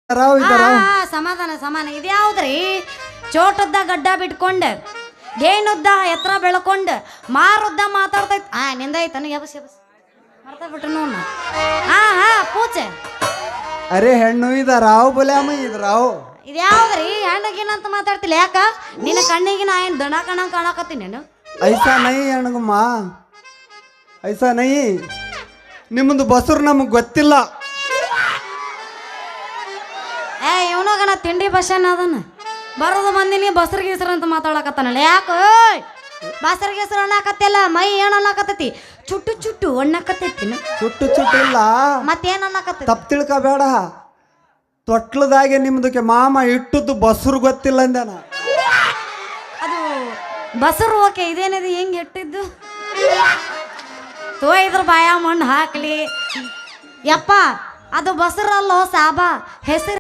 ಸಮಾಧಾನ ಸಮಾನ ಇದ್ಯಾವ್ದ್ರಿ ಚೋಟದ್ದ ಗಡ್ಡ ಬಿಟ್ಕೊಂಡ್ ಗೇಣುದ್ದ ಎತ್ತರ ಬೆಳ್ಕೊಂಡ್ ಮಾರುದ್ದ ಮಾತಾಡ್ತೈತ್ ನಿಂದೈತನ ಯಬಸ್ ಯಬಸ್ ಮಾಡ್ತಾ ಬಿಟ್ರು ನೋಡ ಪೂಜೆ ಅರೆ ಹೆಣ್ಣು ರಾವ್ ಬಲ್ಯಾಮ ರಾವ್ ಇದ್ಯಾವ್ದ್ರಿ ಹೆಣ್ಣಗಿನಂತ ಮಾತಾಡ್ತಿಲ್ಲ ಯಾಕ ನಿನ್ನ ಕಣ್ಣಿಗೆ ನಾ ಏನ್ ದನ ಕಣ ಕಾಣಕತ್ತೀನಿ ನೀನು ಐಸಾ ನೈ ಹೆಣ್ಣಗಮ್ಮ ಐಸಾ ನೈ ನಿಮ್ಮದು ಬಸರು ನಮಗ್ ಗೊತ್ತಿಲ್ಲ ಇವನಾಗ ತಿಂಡಿ ಬಸ್ಸನ್ನ ಅದನ್ನ ಬರೋದು ಮಂದಿನಿ ಬಸರ್ ಗೀಸರ್ ಅಂತ ಮಾತಾಡಕತ್ತಾನಲ್ಲ ಯಾಕ ಬಸರ್ ಗೀಸರ್ ಅನ್ನಕತ್ತಿಲ್ಲ ಮೈ ಏನ್ ಅನ್ನಕತ್ತೈತಿ ಚುಟ್ಟು ಚುಟ್ಟು ಒಣ್ಣಕತ್ತೈತಿ ಚುಟ್ಟು ಚುಟ್ಟು ಇಲ್ಲ ಮತ್ತೇನ್ ಅನ್ನಕತ್ತೈತಿ ತಪ್ಪು ತಿಳ್ಕಬೇಡ ತೊಟ್ಲದಾಗೆ ನಿಮ್ದಕ್ಕೆ ಮಾಮ ಇಟ್ಟದ್ದು ಬಸರು ಗೊತ್ತಿಲ್ಲ ಅಂದಾನ ಅದು ಬಸರು ಓಕೆ ಇದೇನಿದೆ ಹೆಂಗ್ ಇಟ್ಟಿದ್ದು ಇದ್ರ ಬಾಯ ಮಣ್ಣು ಹಾಕ್ಲಿ ಯಪ್ಪ ಅದು ಬಸರಲ್ಲೋ ಸಾಬಾ ಹೆಸರು